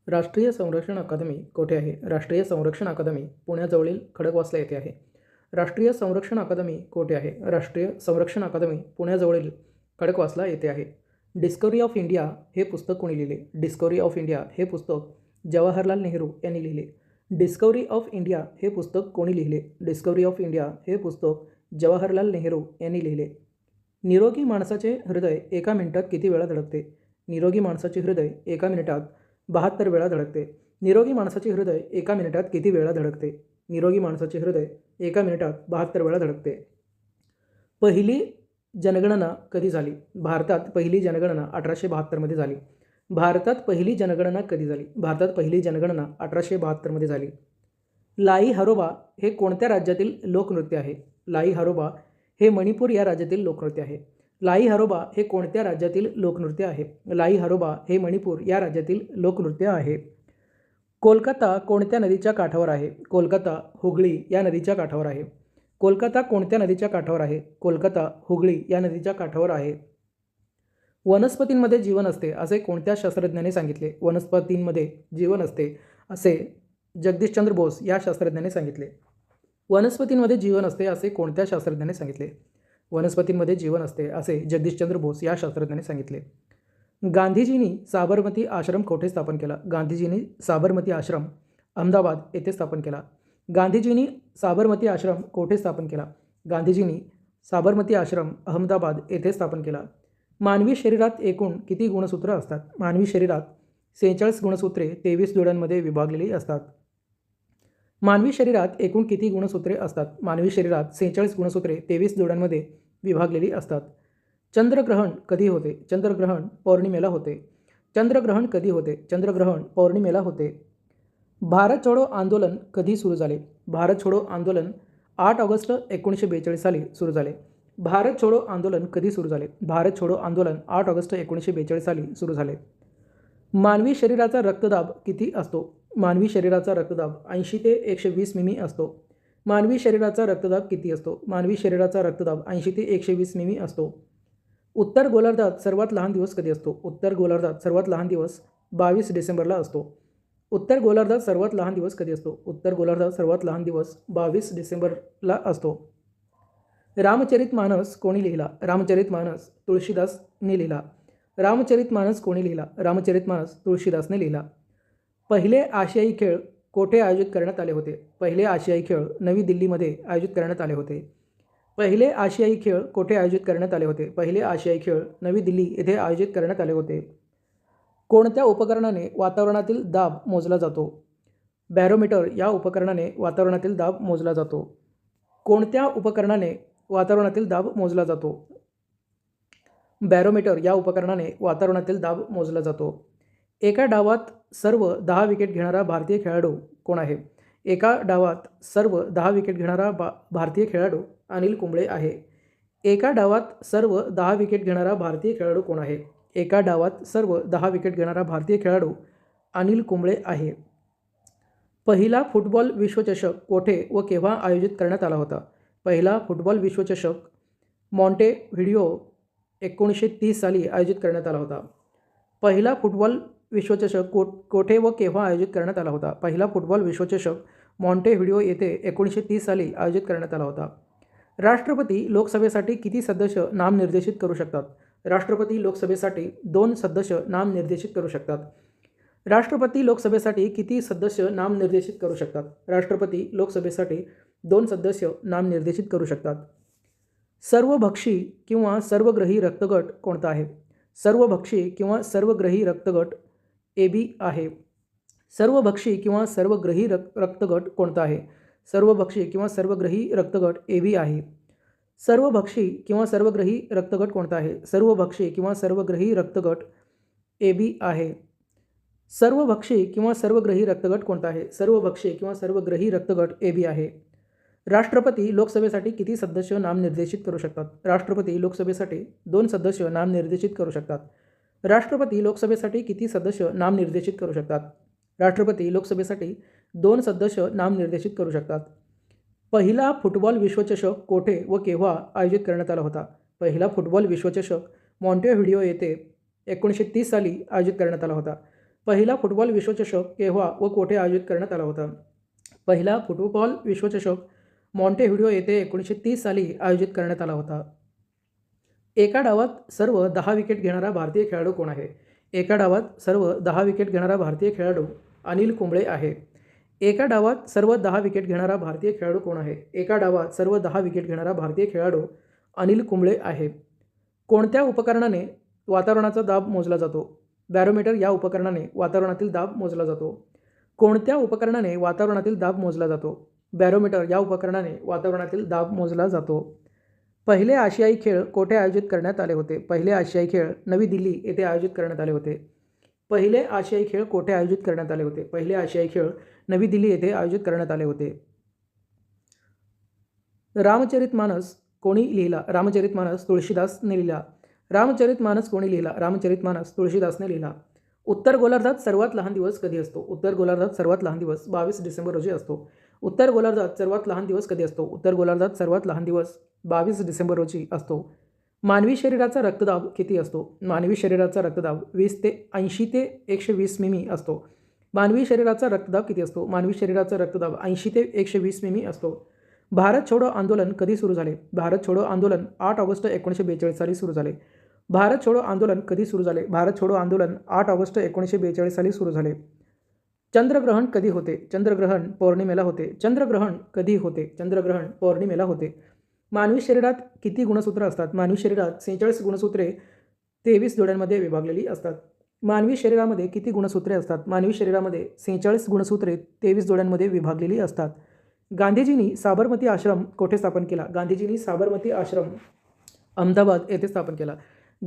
राष्ट्रीय संरक्षण अकादमी कोठे आहे? राष्ट्रीय संरक्षण अकादमी पुण्याजवळील खडकवासला येथे आहे. राष्ट्रीय संरक्षण अकादमी कोठे आहे? राष्ट्रीय संरक्षण अकादमी पुण्याजवळील खडकवासला येथे आहे. डिस्कव्हरी ऑफ इंडिया हे पुस्तक कोणी लिहिले? डिस्कव्हरी ऑफ इंडिया हे पुस्तक जवाहरलाल नेहरू यांनी लिहिले. डिस्कव्हरी ऑफ इंडिया हे पुस्तक कोणी लिहिले? डिस्कव्हरी ऑफ इंडिया हे पुस्तक जवाहरलाल नेहरू यांनी लिहिले. निरोगी माणसाचे हृदय एका मिनिटात किती वेळा धडकते? निरोगी माणसाचे हृदय एका मिनिटात 72 वेळा धडकते. निरोगी माणसाचे हृदय एका मिनिटात किती वेळा धडकते? निरोगी माणसाचे हृदय एका मिनिटात 72 वेळा धडकते. पहिली जनगणना कधी झाली? भारतात पहिली जनगणना 1872 मध्ये झाली. भारतात पहिली जनगणना कधी झाली? भारतात पहिली जनगणना 1872 मध्ये झाली. लाई हरोबा हे कोणत्या राज्यातील लोकनृत्य आहे? लाई हरोबा हे मणिपूर या राज्यातील लोकनृत्य आहे. लाई हरोबा हे कोणत्या राज्यातील लोकनृत्य आहे? लाई हरोबा हे मणिपूर या राज्यातील लोकनृत्य आहे. कोलकाता कोणत्या नदीच्या काठावर आहे? कोलकाता हुगळी या नदीच्या काठावर आहे. कोलकाता कोणत्या नदीच्या काठावर आहे? कोलकाता हुगळी या नदीच्या काठावर आहे. वनस्पतींमध्ये जीवन असते असे कोणत्या शास्त्रज्ञाने सांगितले? वनस्पतींमध्ये जीवन असते असे जगदीशचंद्र बोस या शास्त्रज्ञाने सांगितले. वनस्पतींमध्ये जीवन असते असे कोणत्या शास्त्रज्ञाने सांगितले? वनस्पतींमध्ये जीवन असते असे जगदीशचंद्र बोस या शास्त्रज्ञाने सांगितले. गांधीजींनी साबरमती आश्रम कोठे स्थापन केला? गांधीजींनी साबरमती आश्रम अहमदाबाद येथे स्थापन केला. गांधीजींनी साबरमती आश्रम कोठे स्थापन केला? गांधीजींनी साबरमती आश्रम अहमदाबाद येथे स्थापन केला. मानवी शरीरात एकूण किती गुणसूत्र असतात? मानवी शरीरात 46 गुणसूत्रे 23 जोड्यांमध्ये विभागलेली असतात. मानवी शरीरात एकूण किती गुणसूत्रे असतात? मानवी शरीरात 46 गुणसूत्रे 23 जोड्यांमध्ये विभागलेली असतात. चंद्रग्रहण कधी होते? चंद्रग्रहण पौर्णिमेला होते. चंद्रग्रहण कधी होते? चंद्रग्रहण पौर्णिमेला होते. भारत छोडो आंदोलन कधी सुरू झाले? भारत छोडो आंदोलन 8 ऑगस्ट 1942 साली सुरू झाले. भारत छोडो आंदोलन कधी सुरू झाले? भारत छोडो आंदोलन 8 ऑगस्ट 1942 साली सुरू झाले. मानवी शरीराचा रक्तदाब किती असतो? मानवी शरीराचा रक्तदाब 80 ते 120 मिमी असतो. मानवी शरीराचा रक्तदाब किती असतो? मानवी शरीराचा रक्तदाब 80 ते 120 मिमी असतो. उत्तर गोलार्धात सर्वात लहान दिवस कधी असतो? उत्तर गोलार्धात सर्वात लहान दिवस 22 डिसेंबरला असतो. उत्तर गोलार्धात सर्वात लहान दिवस कधी असतो? उत्तर गोलार्धात सर्वात लहान दिवस 22 डिसेंबरला असतो. रामचरितमानस कोणी लिहिला? रामचरितमानस तुळशीदासने लिहिला. रामचरितमानस कोणी लिहिला? रामचरितमानस तुळशीदासने लिहिला. पहिले आशियाई खेळ कोठे आयोजित करण्यात आले होते? पहिले आशियाई खेळ नवी दिल्लीमध्ये आयोजित करण्यात आले होते. पहिले आशियाई खेळ कोठे आयोजित करण्यात आले होते? पहिले आशियाई खेळ नवी दिल्ली येथे आयोजित करण्यात आले होते. कोणत्या उपकरणाने वातावरणातील दाब मोजला जातो? बॅरोमीटर या उपकरणाने वातावरणातील दाब मोजला जातो. कोणत्या उपकरणाने वातावरणातील दाब मोजला जातो? बॅरोमीटर या उपकरणाने वातावरणातील दाब मोजला जातो. एका डावात सर्व 10 विकेट घेणारा भारतीय खेळाडू कोण आहे? एका डावात सर्व 10 विकेट घेणारा भारतीय खेळाडू अनिल कुंबळे आहे. एका डावात सर्व 10 विकेट घेणारा भारतीय खेळाडू कोण आहे? एका डावात सर्व 10 विकेट घेणारा भारतीय खेळाडू अनिल कुंबळे आहे. पहिला फुटबॉल विश्वचषक कोठे व केव्हा आयोजित करण्यात आला होता? पहिला फुटबॉल विश्वचषक मॉन्टेव्हिडिओ 1930 साली आयोजित करण्यात आला होता. पहिला फुटबॉल विश्वचषक कोठे व केव्हा आयोजित करण्यात आला होता? पहिला फुटबॉल विश्वचषक मॉन्टेव्हिडिओ येथे 1930 साली आयोजित करण्यात आला होता. राष्ट्रपती लोकसभेसाठी किती सदस्य नामनिर्देशित करू शकतात? राष्ट्रपती लोकसभेसाठी 2 सदस्य नामनिर्देशित करू शकतात. राष्ट्रपती लोकसभेसाठी किती सदस्य नामनिर्देशित करू शकतात? राष्ट्रपती लोकसभेसाठी 2 सदस्य नामनिर्देशित करू शकतात. सर्वभक्षी किंवा सर्वग्रही रक्तगट कोणता आहे? सर्वभक्षी किंवा सर्वग्रही रक्तगट AB आहे. सर्वभक्षी किंवा सर्वग्रही रक्तगट कोणता आहे? सर्वभक्षी किंवा सर्वग्रही रक्तगट AB आहे. सर्वभक्षी किंवा सर्वग्रही रक्तगट कोणता आहे? सर्वभक्षी किंवा सर्वग्रही रक्तगट AB आहे. सर्वभक्षी किंवा सर्वग्रही रक्तगट कोणता आहे? सर्वभक्षी किंवा सर्वग्रही रक्तगट AB आहे. राष्ट्रपती लोकसभेसाठी किती सदस्य नामनिर्देशित करू शकतात? राष्ट्रपती लोकसभेसाठी 2 सदस्य नामनिर्देशित करू शकतात. राष्ट्रपती लोकसभेसाठी किती सदस्य नामनिर्देशित करू शकतात? राष्ट्रपती लोकसभेसाठी 2 सदस्य नामनिर्देशित करू शकतात. पहिला फुटबॉल विश्वचषक कोठे व केव्हा आयोजित करण्यात आला होता? पहिला फुटबॉल विश्वचषक मॉन्टेव्हिडिओ येथे 1930 साली आयोजित करण्यात आला होता. पहिला फुटबॉल विश्वचषक केव्हा व कोठे आयोजित करण्यात आला होता? पहिला फुटबॉल विश्वचषक मॉन्टेव्हिडिओ येथे 1930 साली आयोजित करण्यात आला होता. एका डावात सर्व 10 विकेट घेणारा भारतीय खेळाडू कोण आहे? एका डावात सर्व 10 विकेट घेणारा भारतीय खेळाडू अनिल कुंबळे आहे. एका डावात सर्व 10 विकेट घेणारा भारतीय खेळाडू कोण आहे? एका डावात सर्व 10 विकेट घेणारा भारतीय खेळाडू अनिल कुंबळे आहे. कोणत्या उपकरणाने वातावरणाचा दाब मोजला जातो? बॅरोमीटर या उपकरणाने वातावरणातील दाब मोजला जातो. कोणत्या उपकरणाने वातावरणातील दाब मोजला जातो? बॅरोमीटर या उपकरणाने वातावरणातील दाब मोजला जातो. पहिले आशियाई खेळ कोठे आयोजित करण्यात आले होते? पहिले आशियाई खेळ नवी दिल्ली येथे आयोजित करण्यात आले होते. पहिले आशियाई खेळ कोठे आयोजित करण्यात आले होते? पहिले आशियाई खेळ नवी दिल्ली येथे आयोजित करण्यात आले होते. रामचरितमानस कोणी लिहिला? रामचरितमानस तुळशीदासने लिहिला. रामचरितमानस कोणी लिहिला? रामचरितमानस तुळशीदासने लिहिला. उत्तर गोलार्धात सर्वात लहान दिवस कधी असतो? उत्तर गोलार्धात सर्वात लहान दिवस 22 डिसेंबर रोजी असतो. उत्तर गोलार्धात सर्वात लहान दिवस कधी असतो? उत्तर गोलार्धात सर्वात लहान दिवस 22 डिसेंबर रोजी असतो. मानवी शरीराचा रक्तदाब किती असतो? मानवी शरीराचा रक्तदाब 80 ते 120 मिमी असतो. मानवी शरीराचा रक्तदाब किती असतो? मानवी शरीराचा रक्तदाब 80 ते 120 मिमी असतो. भारत छोडो आंदोलन कधी सुरू झाले? भारत छोडो आंदोलन 8 ऑगस्ट 1942 साली सुरू झाले. भारत छोडो आंदोलन कधी सुरू झाले? भारत छोडो आंदोलन 8 ऑगस्ट 1942 साली सुरू झाले. चंद्रग्रहण कधी होते? चंद्रग्रहण पौर्णिमेला होते. चंद्रग्रहण कधी होते? चंद्रग्रहण पौर्णिमेला होते. मानवी शरीरात किती गुणसूत्र असतात? मानवी शरीरात 46 गुणसूत्रे 23 जोड्यांमध्ये विभागलेली असतात. मानवी शरीरामध्ये किती गुणसूत्रे असतात? मानवी शरीरामध्ये 46 गुणसूत्रे 23 जोड्यांमध्ये विभागलेली असतात. गांधीजींनी साबरमती आश्रम कोठे स्थापन केला? गांधीजींनी साबरमती आश्रम अहमदाबाद येथे स्थापन केला.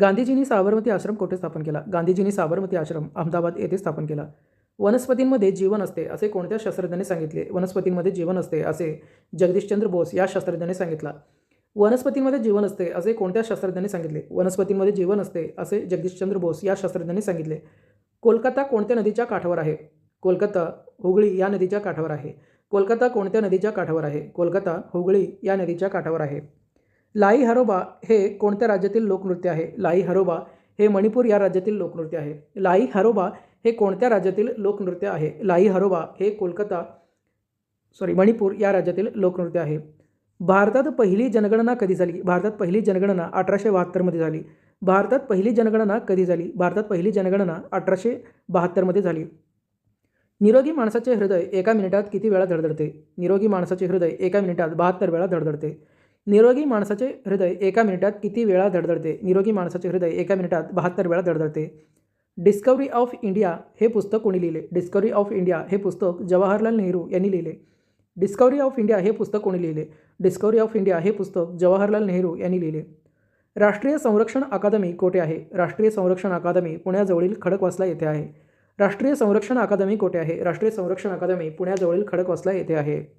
गांधीजींनी साबरमती आश्रम कोठे स्थापन केला? गांधीजींनी साबरमती आश्रम अहमदाबाद येथे स्थापन केला. वनस्पतींमध्ये जीवन असते असे कोणत्या शास्त्रज्ञाने सांगितले? वनस्पतींमध्ये जीवन असते असे जगदीशचंद्र बोस या शास्त्रज्ञाने सांगितला. वनस्पतींमध्ये जीवन असते असे कोणत्या शास्त्रज्ञाने सांगितले? वनस्पतींमध्ये जीवन असते असे जगदीशचंद्र बोस या शास्त्रज्ञाने सांगितले. कोलकाता कोणत्या नदीच्या काठावर आहे? कोलकाता हुगळी या नदीच्या काठावर आहे. कोलकाता कोणत्या नदीच्या काठावर आहे? कोलकाता हुगळी या नदीच्या काठावर आहे. लाई हरोबा हे कोणत्या राज्यातील लोकनृत्य आहे? लाई हरोबा हे मणिपूर या राज्यातील लोकनृत्य आहे. लाई हरोबा हे कोणत्या राज्यातील लोकनृत्य आहे? लाई हरोबा हे मणिपूर या राज्यातील लोकनृत्य आहे. भारतात पहिली जनगणना कधी झाली? भारतात पहिली जनगणना 1872 मध्ये झाली. भारतात पहिली जनगणना कधी झाली? भारतात पहिली जनगणना 1872 मध्ये झाली. निरोगी माणसाचे हृदय एका मिनिटात किती वेळा धडधडते? निरोगी माणसाचे हृदय एका मिनिटात 72 वेळा धडधडते. निरोगी माणसाचे हृदय एका मिनिटात किती वेळा धडधडते? निरोगी माणसाचे हृदय एका मिनिटात 72 वेळा धडधडते. डिस्कव्हरी ऑफ इंडिया हे पुस्तक कोणी लिहिले? डिस्कव्हरी ऑफ इंडिया हे पुस्तक जवाहरलाल नेहरू यांनी लिहिले. डिस्कव्हरी ऑफ इंडिया हे पुस्तक कोणी लिहिले? डिस्कव्हरी ऑफ इंडिया हे पुस्तक जवाहरलाल नेहरू यांनी लिहिले. राष्ट्रीय संरक्षण अकादमी कोठे आहे? राष्ट्रीय संरक्षण अकादमी पुण्याजवळील खडकवासला येथे आहे. राष्ट्रीय संरक्षण अकादमी कोठे आहे? राष्ट्रीय संरक्षण अकादमी पुण्याजवळील खडकवासला येथे आहे.